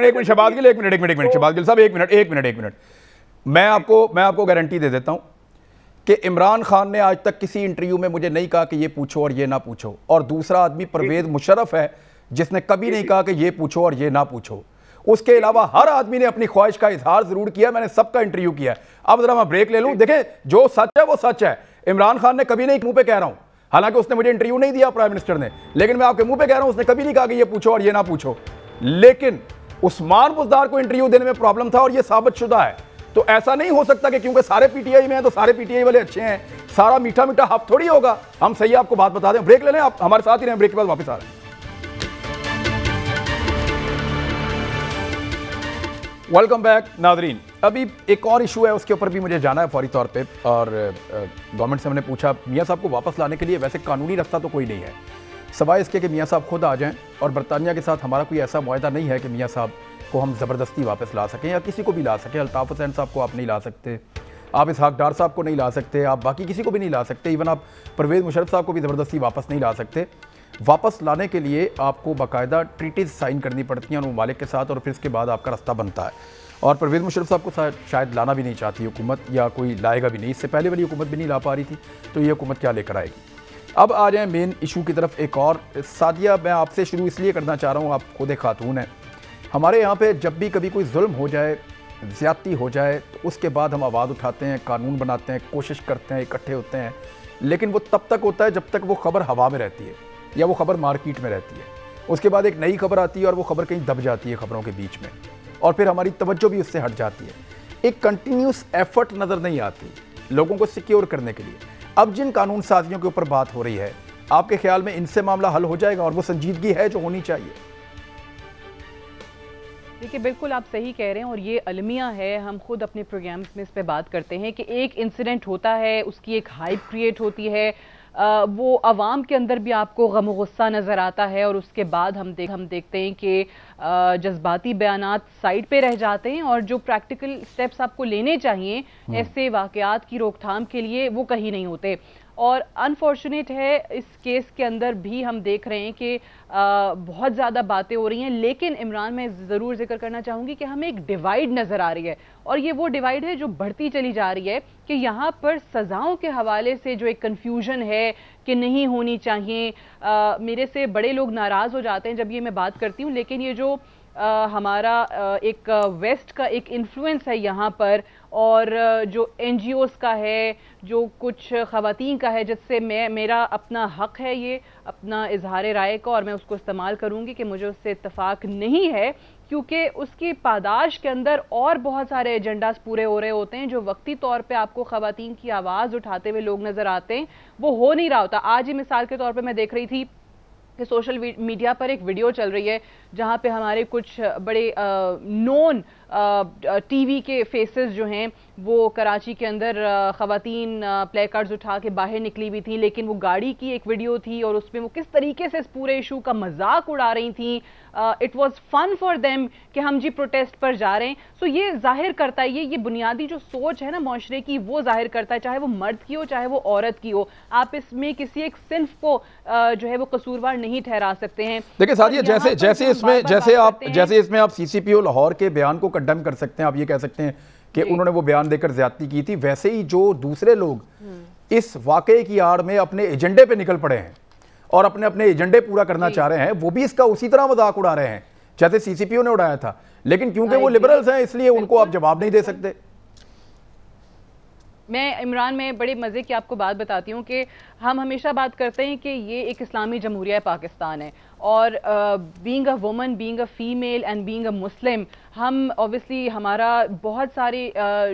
منٹ شہباز گل, ایک منٹ شہباز گل صاحب, ایک منٹ میں آپ کو گارنٹی دے دیتا ہوں کہ عمران خان نے آج تک کسی انٹرویو میں مجھے نہیں کہا کہ یہ پوچھو اور یہ نہ پوچھو, اور دوسرا آدمی پرویز مشرف ہے جس نے کبھی نہیں کہا کہ یہ پوچھو اور یہ نہ پوچھو. اس کے علاوہ ہر آدمی نے اپنی خواہش کا اظہار ضرور کیا, میں نے سب کا انٹرویو کیا ہے. اب ذرا میں بریک لے لوں. دیکھیں جو سچ ہے وہ سچ ہے. عمران خان نے کبھی نہیں منہ پہ کہہ رہا ہوں, حالانکہ اس نے مجھے انٹرویو نہیں دیا پرائم منسٹر نے, لیکن میں آپ کے منہ پہ کہہ رہا ہوں اس نے کبھی نہیں کہا کہ یہ پوچھو اور یہ نہ پوچھو. لیکن عثمان بزدار کو انٹرویو دینے میں پرابلم تھا اور یہ ثابت شدہ ہے. تو ایسا نہیں ہو سکتا کہ کیونکہ سارے پی ٹی آئی میں ہیں تو سارے پی ٹی آئی والے اچھے ہیں, سارا میٹھا میٹھا حق تھوڑی ہوگا. ہم صحیح آپ کو بات بتا دیں. بریک لے لیں, آپ ہمارے ساتھ ہی رہیں, بریک کے بعد واپس آ رہے ہیں. ویلکم بیک ناظرین. ابھی ایک اور ایشو ہے, اس کے اوپر بھی مجھے جانا ہے فوری طور پہ. اور گورنمنٹ سے ہم نے پوچھا میاں صاحب کو واپس لانے کے لیے ویسے قانونی رستہ تو کوئی نہیں ہے, سوائے اس کے کہ میاں صاحب خود آ جائیں, اور برطانیہ کے ساتھ ہمارا کوئی ایسا معاہدہ نہیں ہے کہ میاں صاحب کو ہم زبردستی واپس لا سکیں, یا کسی کو بھی لا سکیں. الطاف حسین صاحب کو آپ نہیں لا سکتے, آپ اسحاق ڈار صاحب کو نہیں لا سکتے, آپ باقی کسی کو بھی نہیں لا سکتے, ایون آپ پرویز مشرف صاحب کو بھی زبردستی واپس نہیں لا سکتے. واپس لانے کے لیے آپ کو باقاعدہ ٹریٹیز سائن کرنی پڑتی ہیں ان ممالک کے ساتھ, اور پھر اس کے بعد آپ کا رستہ بنتا ہے. اور پرویز مشرف صاحب کو شاید لانا بھی نہیں چاہتی حکومت, یا کوئی لائے گا بھی نہیں. اس سے پہلے والی حکومت بھی نہیں لا پا رہی تھی, تو یہ حکومت کیا لے کر آئے گی. اب آ جائیں مین ایشو کی طرف. ایک اور سعدیہ, میں آپ سے شروع اس لیے کرنا چاہ رہا ہوں, آپ خود ایک خاتون ہیں. ہمارے یہاں پہ جب بھی کبھی کوئی ظلم ہو جائے, زیادتی ہو جائے, تو اس کے بعد ہم آواز اٹھاتے ہیں, قانون بناتے ہیں, کوشش کرتے ہیں, اکٹھے ہوتے ہیں. لیکن وہ تب تک ہوتا ہے جب تک وہ خبر ہوا میں رہتی ہے یا وہ خبر مارکیٹ میں رہتی ہے. اس کے بعد ایک نئی خبر آتی ہے اور وہ خبر کہیں دب جاتی ہے خبروں کے بیچ میں, اور پھر ہماری توجہ بھی اس سے ہٹ جاتی ہے. ایک کنٹینیوس ایفرٹ نظر نہیں آتی لوگوں کو سیکیور کرنے کے لیے. اب جن قانون سازیوں کے اوپر بات ہو رہی ہے, آپ کے خیال میں ان سے معاملہ حل ہو جائے گا, اور وہ سنجیدگی ہے جو ہونی چاہیے؟ دیکھیے بالکل آپ صحیح کہہ رہے ہیں, اور یہ المیہ ہے. ہم خود اپنے پروگرامز میں اس پہ بات کرتے ہیں کہ ایک انسیڈنٹ ہوتا ہے, اس کی ایک ہائپ کریٹ ہوتی ہے, وہ عوام کے اندر بھی آپ کو غم و غصہ نظر آتا ہے, اور اس کے بعد ہم دیکھتے ہیں کہ جذباتی بیانات سائڈ پہ رہ جاتے ہیں, اور جو پریکٹیکل سٹیپس آپ کو لینے چاہیے ایسے واقعات کی روک تھام کے لیے وہ کہیں نہیں ہوتے. اور انفارچونیٹ ہے اس کیس کے اندر بھی ہم دیکھ رہے ہیں کہ بہت زیادہ باتیں ہو رہی ہیں. لیکن عمران, میں ضرور ذکر کرنا چاہوں گی کہ ہمیں ایک ڈیوائیڈ نظر آ رہی ہے, اور یہ وہ ڈیوائیڈ ہے جو بڑھتی چلی جا رہی ہے, کہ یہاں پر سزاؤں کے حوالے سے جو ایک کنفیوژن ہے کہ نہیں ہونی چاہیے. میرے سے بڑے لوگ ناراض ہو جاتے ہیں جب یہ میں بات کرتی ہوں, لیکن یہ جو ہمارا ایک ویسٹ کا ایک انفلوئنس ہے یہاں پر, اور جو این جی اوز کا ہے, جو کچھ خواتین کا ہے, جس سے میرا اپنا حق ہے یہ اپنا اظہار رائے کا, اور میں اس کو استعمال کروں گی کہ مجھے اس سے اتفاق نہیں ہے, کیونکہ اس کی پاداش کے اندر اور بہت سارے ایجنڈاز پورے ہو رہے ہوتے ہیں جو وقتی طور پہ آپ کو خواتین کی آواز اٹھاتے ہوئے لوگ نظر آتے ہیں, وہ ہو نہیں رہا ہوتا. آج ہی مثال کے طور پہ میں دیکھ رہی تھی کہ سوشل میڈیا پر ایک ویڈیو چل رہی ہے جہاں پہ ہمارے کچھ بڑے نون ٹی وی کے فیسز جو ہیں وہ کراچی کے اندر خواتین پلے کارڈز اٹھا کے باہر نکلی ہوئی تھیں, لیکن وہ گاڑی کی ایک ویڈیو تھی اور اس میں وہ کس طریقے سے اس پورے ایشو کا مذاق اڑا رہی تھیں. It was fun for them کہ ہم جی پروٹیسٹ پر جا رہے ہیں. سو یہ ظاہر کرتا ہے, یہ بنیادی جو سوچ ہے نا معاشرے کی, وہ ظاہر کرتا ہے, چاہے وہ مرد کی ہو چاہے وہ عورت کی ہو. آپ اس میں کسی ایک صنف کو جو ہے وہ قصوروار نہیں ٹھہرا سکتے ہیں. دیکھیں سعدیہ, جیسے اس میں آپ سی سی پی او لاہور کے بیان کو کنڈیم کر سکتے ہیں, آپ یہ کہہ سکتے ہیں کہ انہوں نے وہ بیان دے کر زیادتی کی تھی, ویسے ہی جو دوسرے لوگ اس واقعے کی آڑ میں اپنے ایجنڈے پہ نکل پڑے ہیں اور اپنے ایجنڈے پورا کرنا چاہ رہے ہیں, وہ بھی اس کا اسی طرح مذاق اڑا رہے ہیں جیسے سی سی پی او نے اڑایا تھا. لیکن کیونکہ وہ لبرلز ہیں اس لیے ان کو آپ جواب نہیں دے سکتے. میں عمران میں بڑے مزے کی آپ کو بات بتاتی ہوں کہ ہم ہمیشہ بات کرتے ہیں کہ یہ ایک اسلامی جمہوریہ پاکستان ہے, اور being a woman, being a female and being a Muslim, ہم اوبیسلی ہمارا بہت ساری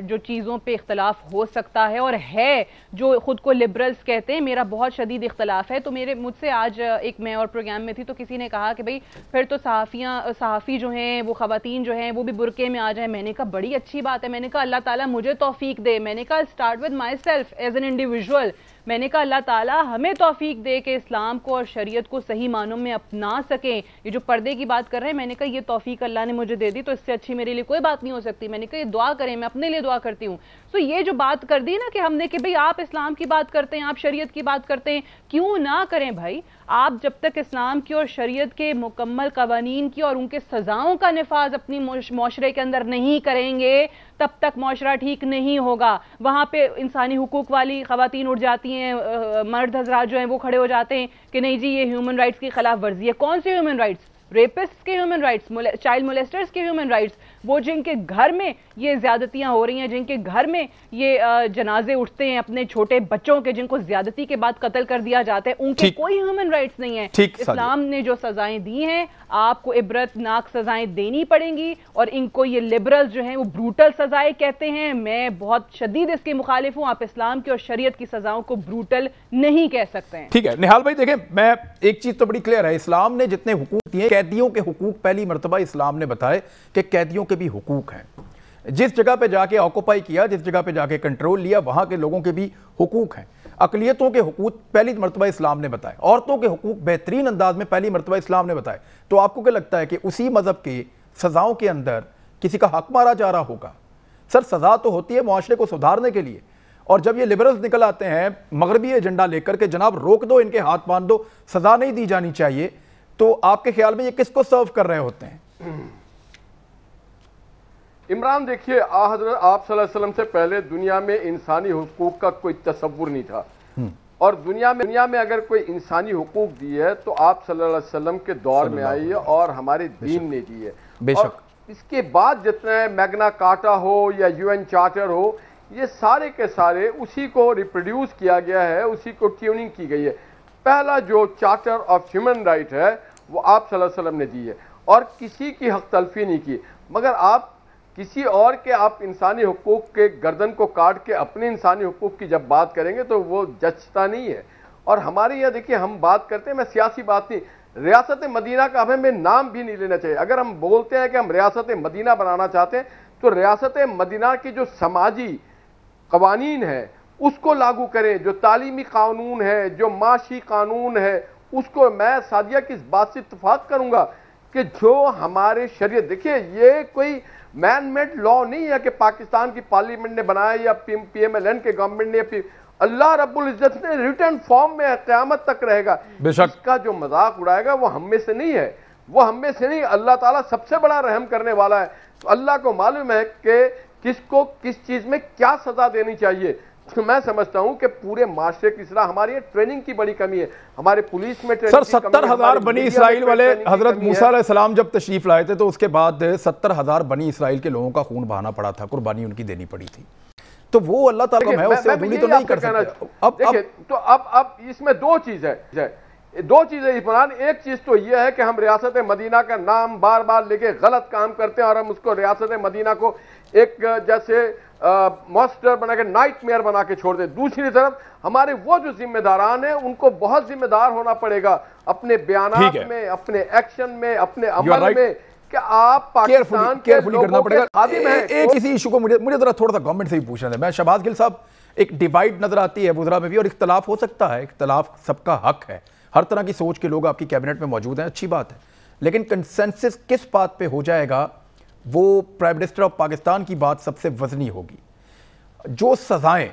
جو چیزوں پہ اختلاف ہو سکتا ہے، اور ہے جو خود کو لبرلز کہتے ہیں، میرا بہت شدید اختلاف ہے. تو مجھ سے آج میں اور پروگرام میں تھی تو کسی نے کہا کہ بھئی پھر تو صحافی جو ہیں، وہ خواتین جو ہیں وہ بھی برقعے میں آ جائیں. میں نے کہا بڑی اچھی بات ہے. میں نے کہا اللہ تعالیٰ مجھے توفیق دے. میں نے کہا start with my self as an individual. میں نے کہا اللہ تعالیٰ ہمیں توفیق دے کہ اسلام کو اور شریعت کو صحیح معنوں میں اپنا سکیں. یہ جو پردے کی بات کر رہے ہیں، میں نے کہا یہ توفیق اللہ نے مجھے دے دی تو اس سے اچھی میرے لیے کوئی بات نہیں ہو سکتی. میں نے کہا یہ دعا کریں، میں اپنے لیے دعا کرتی ہوں. تو یہ جو بات کر دی نا کہ ہم نے کہ بھئی آپ اسلام کی بات کرتے ہیں، آپ شریعت کی بات کرتے ہیں، کیوں نہ کریں بھائی. آپ جب تک اسلام کی اور شریعت کے مکمل قوانین کی اور ان کے سزاؤں کا نفاذ اپنی معاشرے کے اندر نہیں کریں گے، تب تک معاشرہ ٹھیک نہیں ہوگا. وہاں پہ انسانی حقوق والی خواتین اٹھ جاتی ہیں، مرد حضرات جو ہیں وہ کھڑے ہو جاتے ہیں کہ نہیں جی یہ ہیومن رائٹس کی خلاف ورزی ہے. کون سے ہیومن رائٹس؟ ریپسٹ کے ہیومن رائٹس، چائلڈ مولیسٹرز کے ہیومن رائٹس. وہ جن کے گھر میں یہ زیادتیاں ہو رہی ہیں، جن کے گھر میں یہ جنازے اٹھتے ہیں اپنے چھوٹے بچوں کے، جن کو زیادتی کے بعد قتل کر دیا جاتا ہے، ان کے کوئی ہیومن رائٹس نہیں ہیں. اسلام نے جو سزائیں دی ہیں آپ کو عبرت ناک سزائیں دینی پڑیں گی، اور ان کو یہ لبرل جو ہیں وہ بروٹل سزائیں کہتے ہیں. میں بہت شدید اس کے مخالف ہوں. آپ اسلام کی اور شریعت کی سزاؤں کو بروٹل نہیں کہہ سکتے ہیں. ٹھیک ہے نہال بھائی، دیکھیں میں ایک چیز تو بڑی کلیئر ہے، اسلام نے جتنے حقوق دیے، قیدیوں کے حقوق پہلی مرتبہ اسلام نے بتائے کہ قیدیوں کے بھی حقوق ہیں. جس جگہ پہ جا کے آکوپائی کیا، جس جگہ پہ جا کے کنٹرول لیا، وہاں کے لوگوں کے بھی حقوق ہیں. اقلیتوں کے حقوق پہلی مرتبہ اسلام نے بتائے، عورتوں کے حقوق بہترین انداز میں پہلی مرتبہ اسلام نے بتائے. تو آپ کو کیا لگتا ہے کہ اسی مذہب کے سزاؤں کے اندر کسی کا حق مارا جا رہا ہوگا؟ سر سزا تو ہوتی ہے معاشرے کو سدھارنے کے لیے، اور جب یہ لبرلز نکل آتے ہیں مغربی ایجنڈا لے کر کے جناب روک دو، ان کے ہاتھ باندھ دو، سزا نہیں دی جانی چاہیے، تو آپ کے خیال میں یہ کس کو سرو کر رہے ہوتے ہیں؟ عمران دیکھیے، حضرت آپ صلی اللہ علیہ وسلم سے پہلے دنیا میں انسانی حقوق کا کوئی تصور نہیں تھا، اور دنیا میں اگر کوئی انسانی حقوق دی ہے تو آپ صلی اللہ علیہ وسلم کے دور میں آئی ہے اور ہمارے دین نے دی ہے. بے شک اس کے بعد جتنے میگنا کارٹا ہو یا یو این چارٹر ہو، یہ سارے کے سارے اسی کو ریپروڈیوس کیا گیا ہے، اسی کو ٹیوننگ کی گئی ہے. پہلا جو چارٹر آف ہیومن رائٹ ہے وہ آپ صلی اللہ علیہ وسلم نے دی ہے، اور کسی کی حق تلفی نہیں کی. مگر آپ کسی اور کے آپ انسانی حقوق کے گردن کو کاٹ کے اپنے انسانی حقوق کی جب بات کریں گے تو وہ جچتا نہیں ہے. اور ہمارے یہاں دیکھیے ہم بات کرتے ہیں، میں سیاسی بات نہیں، ریاست مدینہ کا ہمیں نام بھی نہیں لینا چاہیے. اگر ہم بولتے ہیں کہ ہم ریاست مدینہ بنانا چاہتے ہیں تو ریاست مدینہ کی جو سماجی قوانین ہیں اس کو لاگو کریں، جو تعلیمی قانون ہے، جو معاشی قانون ہے اس کو. میں سعدیہ کی اس بات سے اتفاق کروں گا کہ جو ہمارے شریعت، دیکھیے یہ کوئی مین میڈ لا نہیں ہے کہ پاکستان کی پارلیمنٹ نے بنایا یا پی ایم ایل این کے گورنمنٹ نے، اللہ رب العزت نے ریٹن فارم میں قیامت تک رہے گا. اس کا جو مذاق اڑائے گا وہ ہم میں سے نہیں ہے، وہ ہم میں سے نہیں. اللہ تعالیٰ سب سے بڑا رحم کرنے والا ہے، تو اللہ کو معلوم ہے کہ کس کو کس چیز میں کیا سزا دینی چاہیے. میں سمجھتا ہوں کہ پورے معاشرے کی اصلاح، ہماری ٹریننگ کی بڑی کمی ہے، ہمارے پولیس میں سر 70,000 بنی اسرائیل والے حضرت موسیٰ علیہ السلام جب تشریف لائے تھے تو اس کے بعد 70,000 بنی اسرائیل کے لوگوں کا خون بہانا پڑا تھا، قربانی ان کی دینی پڑی تھی. تو وہ اللہ تعالیٰ ہے، اس سے عدولی تو نہیں کر سکتے. تو اب اس میں دو چیزیں عمران. ایک چیز تو یہ ہے کہ ہم ریاست مدینہ کا نام بار بار لے کے غلط کام کرتے ہیں، اور ہم اس کو ریاست مدینہ کو ایک جیسے ماسٹر بنا کے نائٹ میئر بنا کے چھوڑ دیں. دوسری طرف ہمارے وہ جو ذمہ داران ہیں ان کو بہت ذمہ دار ہونا پڑے گا اپنے بیانات میں، اپنے ایکشن میں، اپنے عمل میں، کہ آپ پاکستان کے لوگوں کے خادم ہیں. ایک اسی ایشو کو مجھے ذرا تھوڑا سا گورنمنٹ سے بھی پوچھنا ہے. میں شہباز گل صاحب، ایک ڈیوائیڈ نظر آتی ہے وزراء میں بھی، اور اختلاف ہو سکتا ہے، اختلاف سب کا حق ہے، ہر طرح کی سوچ کے لوگ آپ کی کیبنٹ میں موجود ہیں، اچھی بات ہے. لیکن کنسنسس کس بات پہ ہو جائے گا؟ وہ پرائم منسٹر آف پاکستان کی بات سب سے وزنی ہوگی. جو سزائیں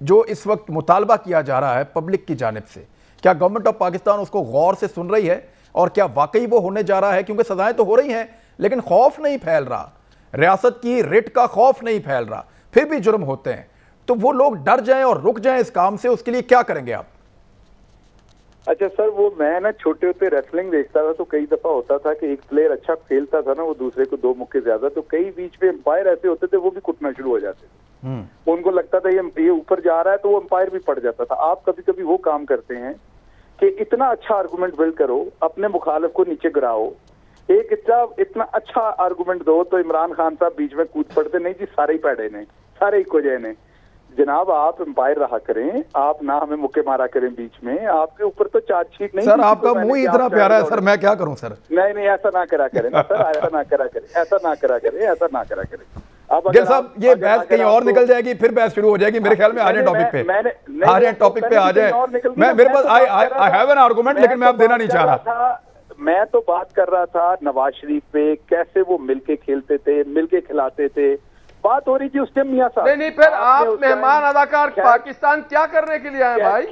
جو اس وقت مطالبہ کیا جا رہا ہے پبلک کی جانب سے، کیا گورنمنٹ آف پاکستان اس کو غور سے سن رہی ہے؟ اور کیا واقعی وہ ہونے جا رہا ہے؟ کیونکہ سزائیں تو ہو رہی ہیں لیکن خوف نہیں پھیل رہا، ریاست کی رٹ کا خوف نہیں پھیل رہا، پھر بھی جرم ہوتے ہیں. تو وہ لوگ ڈر جائیں اور رک جائیں اس کام سے، اس کے لیے کیا کریں گے آپ؟ اچھا سر، وہ میں نا چھوٹے ہوتے ریسلنگ دیکھتا تھا تو کئی دفعہ ہوتا تھا کہ ایک پلیئر اچھا کھیلتا تھا نا، وہ دوسرے کو 2 مکے زیادہ، تو کئی بیچ میں امپائر ایسے ہوتے تھے وہ بھی کٹنا شروع ہو جاتے تھے. ان کو لگتا تھا یہ اوپر جا رہا ہے تو وہ امپائر بھی پڑ جاتا تھا. آپ کبھی کبھی وہ کام کرتے ہیں کہ اتنا اچھا آرگومنٹ بلڈ کرو, اپنے مخالف کو نیچے گراؤ, ایک اتنا اچھا آرگومنٹ دو تو عمران خان صاحب بیچ میں کود پڑتے, نہیں جی سارے ہی پیڑے نے, سارے ہی کو جائے نے. جناب آپ امپائر رہا کریں, آپ نہ ہمیں مکے مارا کریں بیچ میں, آپ کے اوپر تو چارج شیٹ نہیں. سر آپ کا منہ ہی اتنا پیارا ہے سر, میں کیا کروں سر. نہیں ایسا نہ کرا کریں سر, ایسا نہ کرا کریں, ایسا نہ کرا کریں, ایسا نہ کرا کریں. گل صاحب یہ بحث کہیں اور نکل جائے گی, پھر بحث شروع ہو جائے گی. میرے خیال میں آ جائیں ٹاپک پہ, آ جائیں ٹاپک پہ آ جائیں. میں میرے پاس I have an argument لیکن میں اب دینا نہیں چاہ رہا. میں تو بات کر رہا تھا نواز شریف پہ, کیسے وہ مل کے کھیلتے تھے, مل کے کھلاتے تھے. بات ہو رہی تھی اس ٹائم میاں صاحب. نہیں پھر آپ مہمان اداکار پاکستان کیا کرنے کے لیے آئے بھائی؟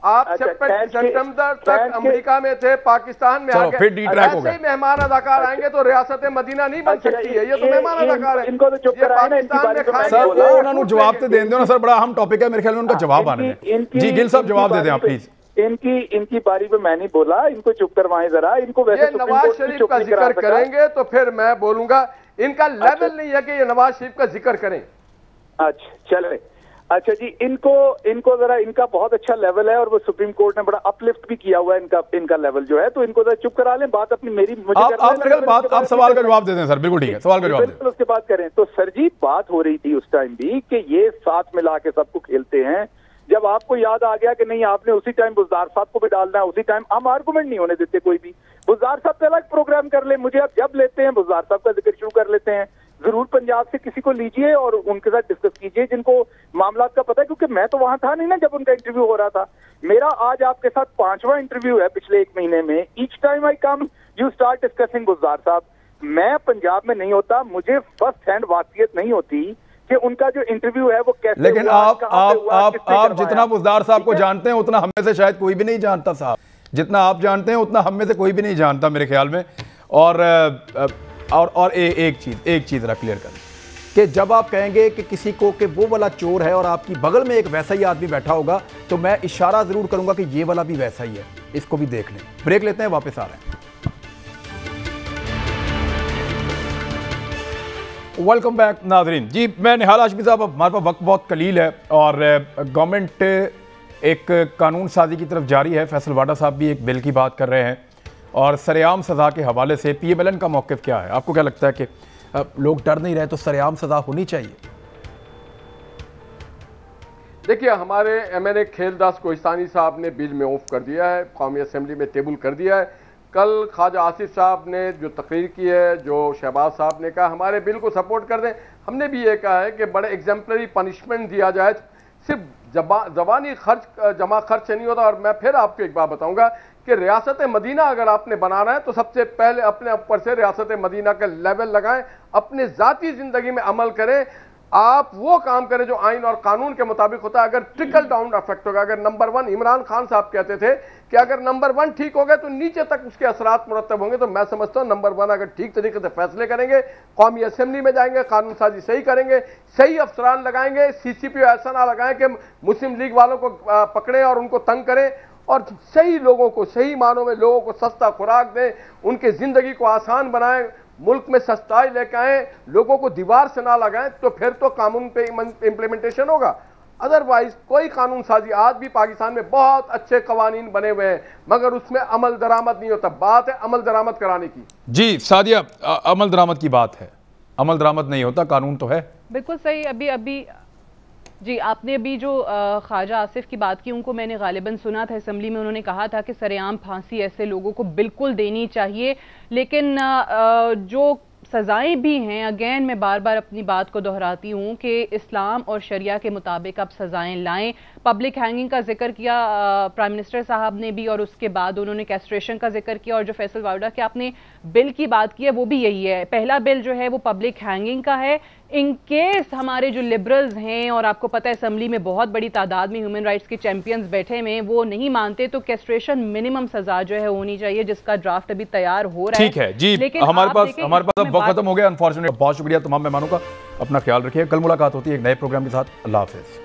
آپ سپٹمبر تک امریکہ میں تھے, پاکستان میں آ گئے, ایسے ہی مہمان اداکار آئیں گے تو ریاست مدینہ نہیں بن سکتی ہے. یہ تو مہمان اداکار ہیں, یہ پاکستان میں کھائیں سر وہ انہوں نے جواب تو دیں دو نا سر, بڑا اہم ٹاپک ہے میرے خیال میں, ان کا جواب آنے دیں. جی گل صاحب جواب دے دیں آپ پلیز. ان کی باری پہ میں نہیں بولا, ان کو چپ کروائیں ذرا. ان کو ویسے نواز شریف کا ذکر کریں گے تو پھر میں بولوں گا. ان کا لیول نہیں ہے کہ یہ نواز شریف کا ذکر کریں. اچھا چلے, اچھا جی, ان کو ذرا, ان کا بہت اچھا لیول ہے اور وہ سپریم کورٹ نے بڑا اپ لفٹ بھی کیا ہوا ہے ان کا لیول جو ہے, تو ان کو ذرا چپ کرا لیں. بات اپنی میری آپ سوال کا جواب دے دیں سر. بالکل ٹھیک ہے, سوال کا جواب دیں, اس کے بعد کریں. تو سر جی بات ہو رہی تھی اس ٹائم بھی کہ یہ ساتھ ملا کے سب کو کھیلتے ہیں. جب آپ کو یاد آ گیا کہ نہیں آپ نے اسی ٹائم بزدار صاحب کو بھی ڈالنا ہے, اسی ٹائم ہم آرگومنٹ نہیں ہونے دیتے کوئی بھی. بزدار صاحب پہ الگ پروگرام کر لیں, مجھے آپ جب لیتے ہیں بزدار صاحب کا ذکر شروع کر لیتے ہیں. ضرور پنجاب سے کسی کو لیجئے اور ان کے ساتھ ڈسکس کیجئے جن کو معاملات کا پتہ ہے, کیونکہ میں تو وہاں تھا نہیں نا جب ان کا انٹرویو ہو رہا تھا. میرا آج آپ کے ساتھ 5واں انٹرویو ہے پچھلے 1 مہینے میں. Each time I come you start discussing Buzdar صاحب. میں پنجاب میں نہیں ہوتا, مجھے فرسٹ ہینڈ واقعیت نہیں ہوتی کہ ان کا جو انٹرویو ہے وہ کیسے. لیکن آپ جتنا بزدار صاحب کو جانتے ہیں اتنا ہم میں سے شاید کوئی بھی نہیں جانتا صاحب. جتنا آپ جانتے ہیں اتنا ہم میں سے کوئی بھی نہیں جانتا میرے خیال میں. اور ایک چیز ذرا کلیئر کریں کہ جب آپ کہیں گے کہ کسی کو کہ وہ والا چور ہے اور آپ کی بغل میں ایک ویسا ہی آدمی بیٹھا ہوگا, تو میں اشارہ ضرور کروں گا کہ یہ والا بھی ویسا ہی ہے, اس کو بھی دیکھ لیں. بریک لیتے ہیں, واپس آ رہے ہیں. ویلکم بیک ناظرین. جی میں نہال ہاشمی صاحب, ہمارے پاس وقت بہت قلیل ہے اور گورنمنٹ ایک قانون سازی کی طرف جاری ہے. فیصل واڈا صاحب بھی ایک بل کی بات کر رہے ہیں اور سرعام سزا کے حوالے سے پی ایم ایل این کا موقف کیا ہے؟ آپ کو کیا لگتا ہے کہ لوگ ڈر نہیں رہے تو سرعام سزا ہونی چاہیے؟ دیکھیے ہمارے ایم این اے کھیل داس کوہستانی صاحب نے بل میں آف کر دیا ہے, قومی اسمبلی میں ٹیبل کر دیا ہے. کل خواجہ آصف صاحب نے جو تقریر کی ہے, جو شہباز صاحب نے کہا ہمارے بل کو سپورٹ کر دیں. ہم نے بھی یہ کہا ہے کہ بڑے ایگزمپلری پنشمنٹ دیا جائے, صرف زبانی جمع خرچ نہیں ہوتا. اور میں پھر آپ کو ایک بات بتاؤں گا کہ ریاست مدینہ اگر آپ نے بنانا ہے تو سب سے پہلے اپنے اوپر سے ریاست مدینہ کا لیول لگائیں, اپنے ذاتی زندگی میں عمل کریں. آپ وہ کام کریں جو آئین اور قانون کے مطابق ہوتا ہے. اگر ٹرکل ڈاؤن افیکٹ ہوگا, اگر نمبر 1 عمران خان صاحب کہتے تھے کہ اگر نمبر 1 ٹھیک ہو گئے تو نیچے تک اس کے اثرات مرتب ہوں گے, تو میں سمجھتا ہوں نمبر 1 اگر ٹھیک طریقے سے فیصلے کریں گے, قومی اسمبلی میں جائیں گے, قانون سازی صحیح کریں گے, صحیح افسران لگائیں گے, سی سی پی او ایسا نہ لگائیں کہ مسلم لیگ والوں کو پکڑیں اور ان کو تنگ کریں, اور صحیح لوگوں کو صحیح معنوں میں لوگوں کو سستا خوراک دیں, ان کے زندگی کو آسان بنائیں, ملک میں سستائی لے کے آئیں, لوگوں کو دیوار سے نہ لگائیں, تو پھر تو قانون پہ امپلیمنٹیشن ہوگا. ادروائز کوئی قانون سازی, آج بھی پاکستان میں بہت اچھے قوانین بنے ہوئے ہیں مگر اس میں عمل درآمد نہیں ہوتا. بات ہے عمل درآمد کرانے کی. جی سعدیہ, عمل درآمد کی بات ہے, عمل درآمد نہیں ہوتا, قانون تو ہے. بالکل صحیح. ابھی جی آپ نے ابھی جو خواجہ آصف کی بات کی, ان کو میں نے غالباً سنا تھا اسمبلی میں, انہوں نے کہا تھا کہ سرعام پھانسی ایسے لوگوں کو بالکل دینی چاہیے. لیکن جو سزائیں بھی ہیں, اگین میں بار بار اپنی بات کو دہراتی ہوں کہ اسلام اور شریعہ کے مطابق اب سزائیں لائیں. پبلک ہینگنگ کا ذکر کیا پرائم منسٹر صاحب نے بھی, اور اس کے بعد انہوں نے کیسٹریشن کا ذکر کیا, اور جو فیصل واڈا کے آپ نے بل کی بات کی ہے وہ بھی یہی ہے. پہلا بل جو ہے وہ پبلک ہینگنگ کا ہے. ان کیس ہمارے جو لبرلز ہیں, اور آپ کو پتہ ہے اسمبلی میں بہت بڑی تعداد میں ہیومن رائٹس کے چیمپئنز بیٹھے میں, وہ نہیں مانتے تو کیسٹریشن منیمم سزا جو ہے ہونی چاہیے, جس کا ڈرافٹ ابھی تیار ہو رہا ہے. ٹھیک ہے جی, ہمارے پاس وقت ختم ہو گیا انفارچونیٹلی. بہت شکریہ تمام مہمانوں کا, اپنا خیال رکھیے. کل ملاقات ہوتی ہے ایک نئے پروگرام کے ساتھ. اللہ حافظ.